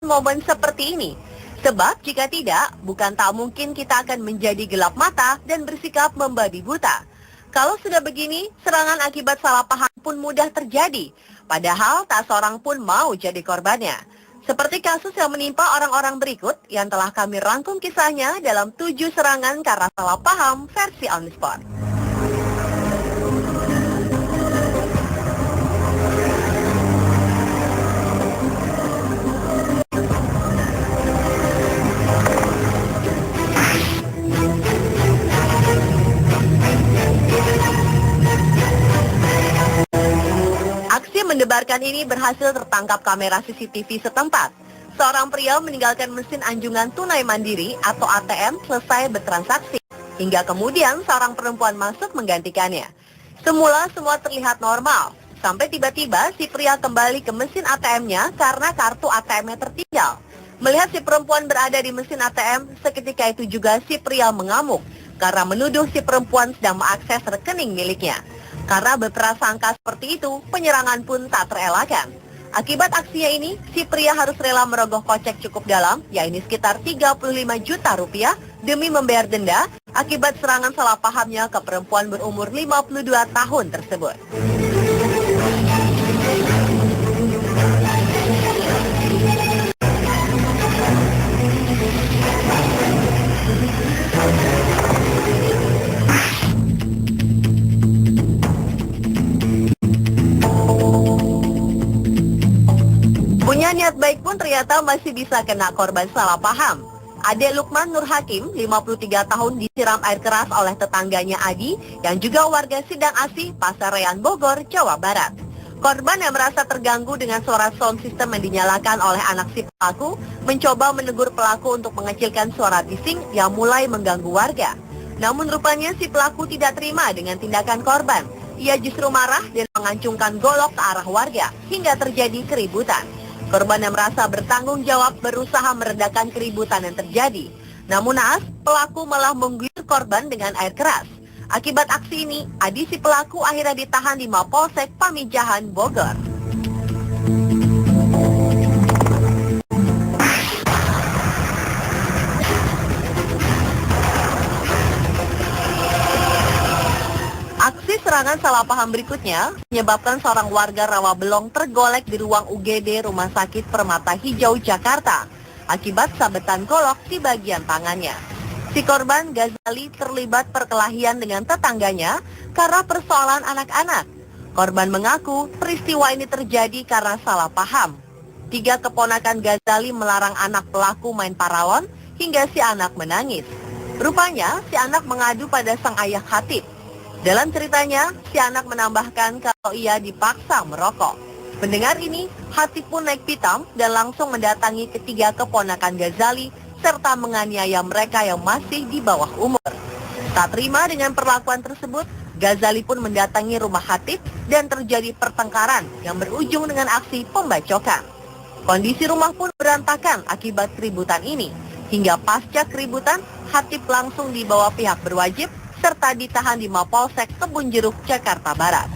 momen seperti ini. Sebab jika tidak, bukan tak mungkin kita akan menjadi gelap mata dan bersikap membabi buta. Kalau sudah begini, serangan akibat salah paham pun mudah terjadi. Padahal tak seorang pun mau jadi korbannya. Seperti kasus yang menimpa orang-orang berikut yang telah kami rangkum kisahnya dalam 7 serangan karena salah paham versi On The Spot. Mendebarkan ini berhasil tertangkap kamera CCTV setempat. Seorang pria meninggalkan mesin anjungan tunai mandiri atau ATM selesai bertransaksi. Hingga kemudian seorang perempuan masuk menggantikannya. Semula semua terlihat normal. Sampai tiba-tiba si pria kembali ke mesin ATM-nya karena kartu ATM-nya tertinggal. Melihat si perempuan berada di mesin ATM, seketika itu juga si pria mengamuk karena menuduh si perempuan sedang mengakses rekening miliknya. Karena berprasangka seperti itu, penyerangan pun tak terelakkan. Akibat aksinya ini, si pria harus rela merogoh kocek cukup dalam, yaitu sekitar 35 juta rupiah, demi membayar denda akibat serangan salah pahamnya ke perempuan berumur 52 tahun tersebut. Punya niat baik pun ternyata masih bisa kena korban salah paham. Adek Lukman Nur Hakim, 53 tahun, disiram air keras oleh tetangganya Adi yang juga warga Sidang Asih, Pasarean, Bogor, Jawa Barat. Korban yang merasa terganggu dengan suara sound system yang dinyalakan oleh anak si pelaku mencoba menegur pelaku untuk mengecilkan suara bising yang mulai mengganggu warga. Namun rupanya si pelaku tidak terima dengan tindakan korban. Ia justru marah dan mengancungkan golok ke arah warga hingga terjadi keributan. Korban yang merasa bertanggung jawab berusaha meredakan keributan yang terjadi. Namun naas, pelaku malah mengguyur korban dengan air keras. Akibat aksi ini, Adi si pelaku akhirnya ditahan di Mapolsek Pamijahan, Bogor. Aksi serangan salah paham berikutnya menyebabkan seorang warga Rawabelong tergolek di ruang UGD Rumah Sakit Permata Hijau, Jakarta akibat sabetan golok di bagian tangannya. Si korban Ghazali terlibat perkelahian dengan tetangganya karena persoalan anak-anak. Korban mengaku peristiwa ini terjadi karena salah paham. 3 keponakan Ghazali melarang anak pelaku main parawon hingga si anak menangis. Rupanya si anak mengadu pada sang ayah Khatib. Dalam ceritanya, si anak menambahkan kalau ia dipaksa merokok. Mendengar ini, Hatip pun naik pitam dan langsung mendatangi ketiga keponakan Ghazali serta menganiaya mereka yang masih di bawah umur. Tak terima dengan perlakuan tersebut, Ghazali pun mendatangi rumah Hatip dan terjadi pertengkaran yang berujung dengan aksi pembacokan. Kondisi rumah pun berantakan akibat keributan ini. Hingga pasca keributan, Hatip langsung dibawa pihak berwajib serta ditahan di Mapolsek Kebun Jeruk, Jakarta Barat.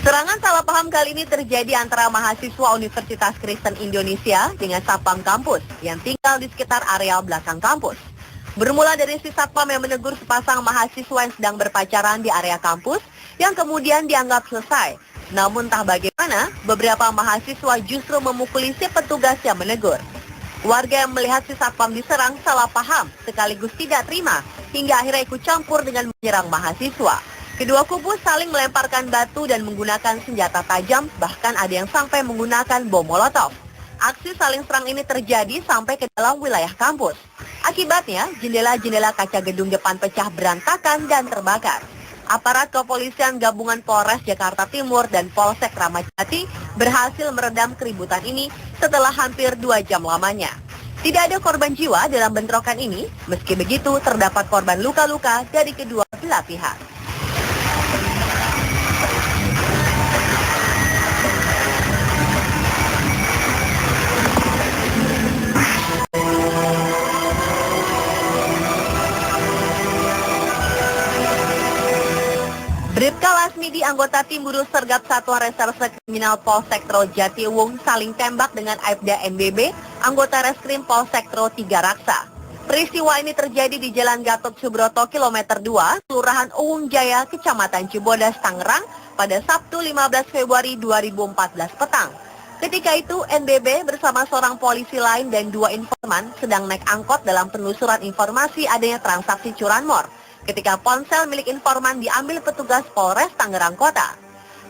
Serangan salah paham kali ini terjadi antara mahasiswa Universitas Kristen Indonesia dengan satpam kampus yang tinggal di sekitar area belakang kampus. Bermula dari si satpam yang menegur sepasang mahasiswa yang sedang berpacaran di area kampus yang kemudian dianggap selesai. Namun entah bagaimana, beberapa mahasiswa justru memukuli si petugas yang menegur. Warga yang melihat si satpam diserang salah paham sekaligus tidak terima hingga akhirnya ikut campur dengan menyerang mahasiswa. Kedua kubu saling melemparkan batu dan menggunakan senjata tajam, bahkan ada yang sampai menggunakan bom molotov. Aksi saling serang ini terjadi sampai ke dalam wilayah kampus. Akibatnya, jendela-jendela kaca gedung depan pecah berantakan dan terbakar. Aparat kepolisian gabungan Polres Jakarta Timur dan Polsek Ramat Jati berhasil meredam keributan ini setelah hampir 2 jam lamanya. Tidak ada korban jiwa dalam bentrokan ini, meski begitu terdapat korban luka-luka dari kedua belah pihak. anggota tim Buruh Sergap Satuan Reserse Kriminal Polsekro Jatiwung saling tembak dengan Aibda NBB, anggota Reskrim Polsekro Tiga Raksa. Peristiwa ini terjadi di Jalan Gatot Subroto kilometer 2, Kelurahan Uwung Jaya, Kecamatan Cibodas, Tangerang, pada Sabtu 15 Februari 2014 petang. Ketika itu, NBB bersama seorang polisi lain dan 2 informan sedang naik angkot dalam penelusuran informasi adanya transaksi curanmor. Ketika ponsel milik informan diambil petugas Polres Tangerang Kota.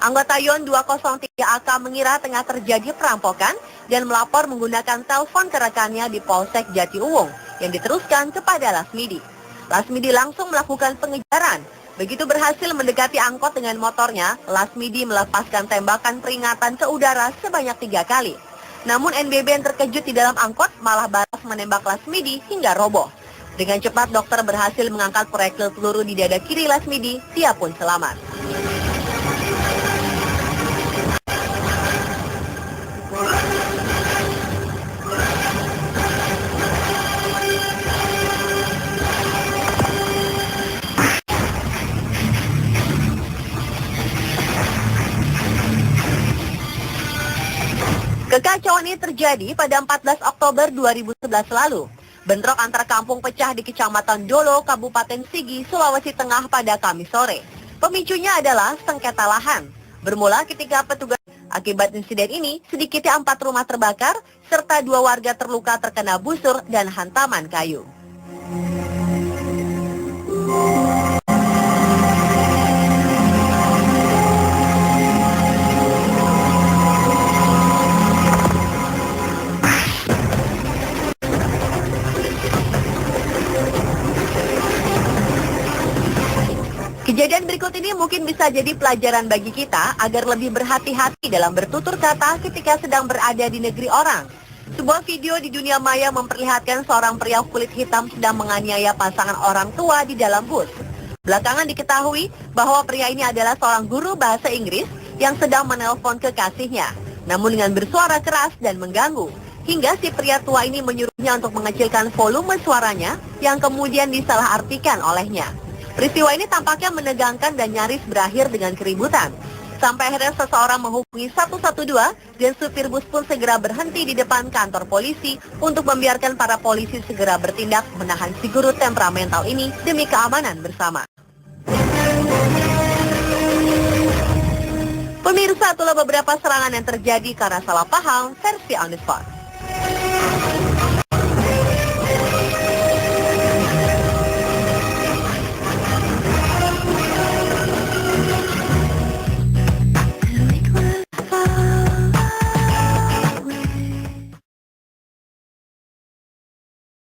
Anggota Yon 203AK mengira tengah terjadi perampokan dan melapor menggunakan telepon ke rekannya di Polsek Jatiuwung yang diteruskan kepada Lasmidi. Lasmidi langsung melakukan pengejaran. Begitu berhasil mendekati angkot dengan motornya, Lasmidi melepaskan tembakan peringatan ke udara sebanyak 3 kali. Namun NBB yang terkejut di dalam angkot malah balas menembak Lasmidi hingga roboh. Dengan cepat dokter berhasil mengangkat proyektil peluru di dada kiri Lasmidi, dia pun selamat. Kekacauan ini terjadi pada 14 Oktober 2011 lalu. Bentrok antar kampung pecah di Kecamatan Dolo, Kabupaten Sigi, Sulawesi Tengah pada Kamis sore. Pemicunya adalah sengketa lahan. Bermula ketika petugas. Akibat insiden ini, sedikitnya 4 rumah terbakar, serta 2 warga terluka terkena busur dan hantaman kayu. Kejadian berikut ini mungkin bisa jadi pelajaran bagi kita agar lebih berhati-hati dalam bertutur kata ketika sedang berada di negeri orang. Sebuah video di dunia maya memperlihatkan seorang pria kulit hitam sedang menganiaya pasangan orang tua di dalam bus. Belakangan diketahui bahwa pria ini adalah seorang guru bahasa Inggris yang sedang menelpon kekasihnya, namun dengan bersuara keras dan mengganggu. Hingga si pria tua ini menyuruhnya untuk mengecilkan volume suaranya yang kemudian disalahartikan olehnya. Peristiwa ini tampaknya menegangkan dan nyaris berakhir dengan keributan. Sampai akhirnya seseorang menghubungi 112 dan supir bus pun segera berhenti di depan kantor polisi untuk membiarkan para polisi segera bertindak menahan si guru temperamental ini demi keamanan bersama. Pemirsa, itulah beberapa serangan yang terjadi karena salah paham versi On The Spot.